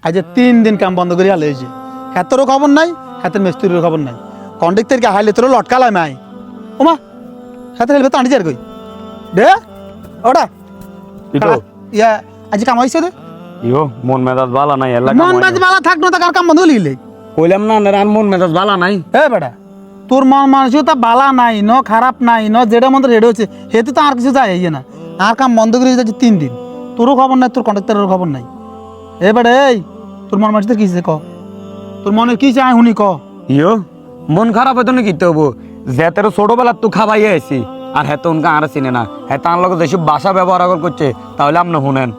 আজ 3 দিন কাম বন্ধ করে আলে হয়েছে হাতেরও খবর নাই হাতের মিস্ত্রিরও খবর নাই কন্ডাক্টরকে হাইলে তোর লটকালাম মাই ওমা হাতের হেলবে তো আনি যার কই দে ওটা ইয়া আজ কাম হইছে রে ইয়ো মন মেজাজ ভালো নাই এলাকা মন মেজাজ ভালো থাক না তার কাম বন্ধ লিলে কইলাম না আর মন মেজাজ ভালো নাই এ বেটা তোর মন মানসিকতা বালা নাই ন খারাপ নাই ন যেটা মন্ত্র রেডি হচ্ছে হেতু তো আর কিছু যায় না আর কাম বন্ধ করে যাচ্ছে 3 দিন তোরও খবর নাই তোর কন্ডাক্টরেরও খবর নাই এ বেটা এই তোর মন মানসিকতা কি ক তোর মনে কি চাই শুনি ক ইয়ো মন খারাপ হইতো না কিতে হবো যে তেরো ছোটবেলা তুই খাবাইয়ে আইছি আর হেতো উনকা আর চিনে না হেতো আমার লগে যেসব ভাষা ব্যবহার করছে তাহলে আপনি শুনেন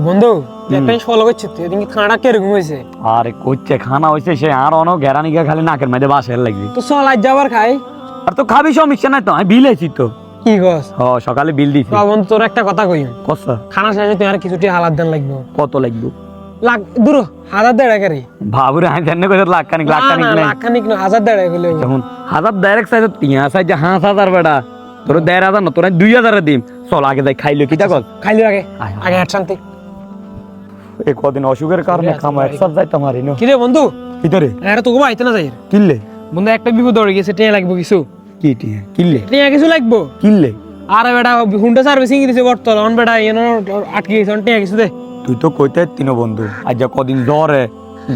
বন্ধু দেখেন ফলো করছে তুই এদিকে খানাটা কিরকম হয়েছে আরে কইছে খানা হইছে সে আর অন গেরানি গিয়ে খালি নাকের মধ্যে বাসের লাগবে তো চল আজ যাবার খাই আর তো খাবি সমস্যা নাই তো আমি বিল আইছি তো কি গস হ সকালে বিল দিছি বন্ধু তোর একটা কথা কই কসা খানা শেষে তুই আর কিছুটি হালাত দেন লাগবে কত লাগবে লাখ দূর 1000 টাকা রে বাবুরে আমি জানি কইতে লাখ কানিক নাই লাখ খানিক না 1000 টাকা হইলে যখন 1000 ডাইরেক্ট সাইজ তিয়া সাইজ 5000 বেটা তোর 1500 না তোর 2000 দিম চল আগে যাই খাইলো কিটা কর খাইলি আগে আগে হাট শান্তি এই কদিন অসুখের কারণে খামা একসাথে যাইতাম আরি নো কি রে বন্ধু ভিতরে এটা তো আইতে না যাই কিনলে বন্ধু একটা বিপদ হয়ে গেছে টিয়া লাগবে কিছু কি টিয়া কিনলে টিয়া কিছু লাগবো কিনলে আরে বেটা হুন্ডা সার্ভিসিং দিছে বর্তল অন বেটা এনো আটকে গেছে অন টিয়া কিছু দে তুই তো কইতে তিনো বন্ধু আজ যা কদিন জ্বরে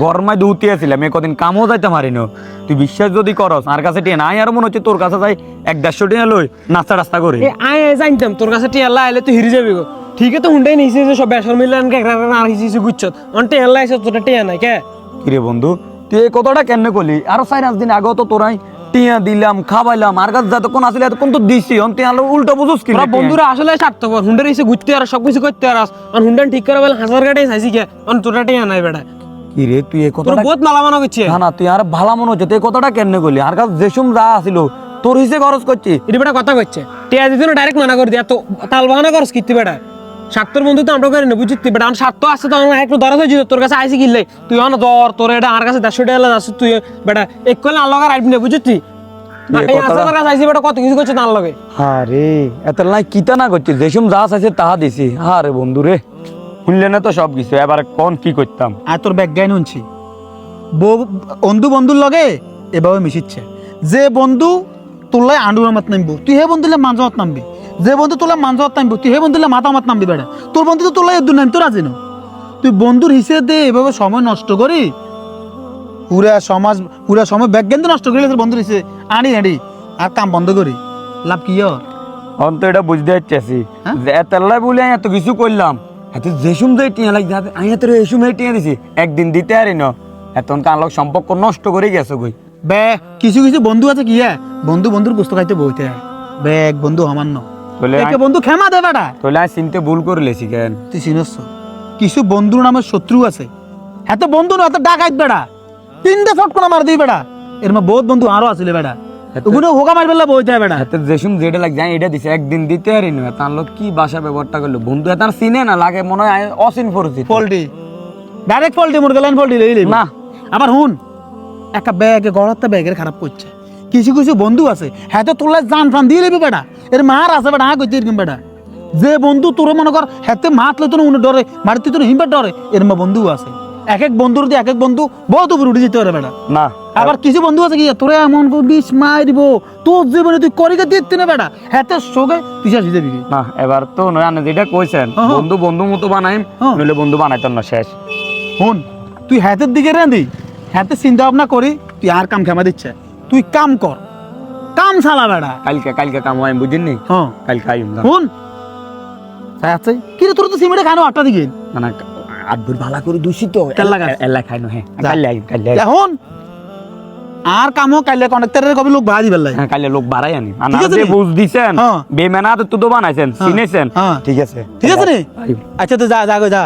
গরমায় দুতি আসিলাম এই কদিন কামও যাইতে মারিনো তুই বিশ্বাস যদি করস আর কাছে টিয়া নাই আর মনে হচ্ছে তোর কাছে যাই 150 টিয়া লই নাস্তা রাস্তা করে এ আয় জানতাম তোর কাছে টিয়া আইলে তুই হিরি যাবি গো ঠিক আছে হুন্ডাই নিছে যে সব বেসর মিলান কে আর হিসি গুচ্ছত অন টিয়া আইছে তোর টিয়া নাই কে কিরে বন্ধু তুই এই কথাটা কেন করলি আরো 4-5 দিন আগে তো তোরাই টিয়া দিলাম খাওয়াইলাম আর কাছে যতক্ষণ আসলে এতক্ষণ তো দিছি অন টিয়া উল্টো বুঝুস কি তোরা বন্ধুরা আসলে স্বার্থপর হুন্ডার হিসে ঘুরতে আর সবকিছু করতে আর অন হুন্ডান ঠিক করে বলে হাজার গাড়ি চাইছি কে অন তোর টিয়া নাই বেটা কিরে তুই এই তোর কথাটা বহুত মালামানা করছে না তুই আর ভালো মনে হচ্ছে তুই এই কথাটা কেন করলি আর কাছে যেসম যা আসিল তোর হিসে খরচ করছি এটা বেটা কথা কইছে টিয়া দিতে না ডাইরেক্ট মানা করে দিয়া তো তাল বাহানা করস কিত্তি বেটা স্বার্থর বন্ধু তো আমরা করি না বুঝছি বেটা আমার স্বার্থ আছে তো আমার একটু দরজ হয়েছিল তোর কাছে আইসি কিনলে তুই অন দর তোর এটা আমার কাছে 150 টাকা আছে তুই বেটা এক কইলে আল্লাহ আর আইবি না বুঝছি এই আসার কাছে আইসি বেটা কত কিছু করছে না আল্লাহকে আরে এত লাই কিতা না করছিস যেসম যা আছে তাহা দিছি আরে বন্ধু রে শুনলে না তো সব কিছু এবার কোন কি করতাম আর তোর ব্যাগ গাইন শুনছি বন্ধু বন্ধুর লগে এভাবে মিশিচ্ছে যে বন্ধু তোলাই আন্ডুর মাত নামবো তুই হে বন্ধুলে মাঞ্জাত নামবি যে বন্ধু তোলা মাঞ্জাত নামবো তুই হে বন্ধুলে মাথা মাত নামবি বেড়া তোর বন্ধু তো তোলাই এদুর নাম তোর আজি না তুই বন্ধুর হিসেবে দে এভাবে সময় নষ্ট করি পুরা সময় ব্যাগ গাইন নষ্ট করি তোর বন্ধুর হিসেবে আনি আর কাম বন্ধ করি লাভ কি অন্ত এটা বুঝতে চাইছি যে এতলাই বলে আমি এত কিছু করলাম এত যেসুম যে টিয়া লাগছে আমি এত এসুম টিয়া দিছি একদিন দিতে আরি না এতন কার লোক সম্পর্ক নষ্ট করে গেছে কই বে কিছু কিছু বন্ধু আছে কি বন্ধুর গুস্ত খাইতে বইতে হয় ব্যাগ বন্ধু সামান্য একে বন্ধু ক্ষমা দে বেটা তোলে আমি চিনতে ভুল করে লেছি কেন তুই চিনস কিছু বন্ধুর নামে শত্রু আছে এত বন্ধু না এত ডাকাইত বেড়া 3টা ফটকনা মার দিই বেড়া এর মধ্যে বহুত বন্ধু আরো আছিল বেড়া ওগুলো হোকা মার বেলা বইতে হয় বেড়া এত যেসুম যেটা লাগছে আমি এটা দিছি একদিন দিতে আরি না তার লোক কি ভাষা ব্যবহারটা করলো বন্ধু এত চিনে না লাগে মনে হয় অচিন পরিচিত ফল্টি ডাইরেক্ট ফল্টি মোর গেলেন ফল্টি লইলি না আবার হুন একটা ব্যাগে গড়াতে ব্যাগের খারাপ করছে কিছু কিছু বন্ধু আছে হ্যাঁ তো তোলা জান ফান দিয়ে লেবি বেটা এর মার আছে বেটা হ্যাঁ কইতে এরকম বেটা যে বন্ধু তোর মনে কর হাতে মাত লইতো না উনি ডরে মারতে তো হিমবার ডরে এর মা বন্ধু আছে এক এক বন্ধুর দিয়ে এক এক বন্ধু বহুত উপরে উঠে যেতে পারে বেটা না আবার কিছু বন্ধু আছে কি তোরে এমন বিষ মার দিব তোর জীবনে তুই করিকে দিতে না বেটা হাতে সোগে তুই শেষ হয়ে যাবি না এবার তো নয় আপনি যেটা কইছেন বন্ধু বন্ধু মতো বানাইম নইলে বন্ধু বানাইতেন না শেষ হুন তুই হাতের দিকে রাঁধি হাতে চিন্তা ভাবনা করি তুই আর কাম খেমা দিচ্ছে তুই কাম কর কাম চালা বেড়া কালকে কাম হয় বুঝিনি হ্যাঁ কালকে আইম না হুন আছে কি রে তোর তো সিমেন্টে খানো 8টা দিকে মানে আদুর ভালো করে দূষিত এলা খাইনো হ্যাঁ কালকে এখন আর কামও কাইলে কন্ডাক্টরের কবি লোক বাড়ি বেলাই হ্যাঁ কালকে লোক বাড়াই আনি আনা যে বুঝ দিছেন বেমেনা তো বানাইছেন চিনেছেন ঠিক আছে রে আচ্ছা তো যা যা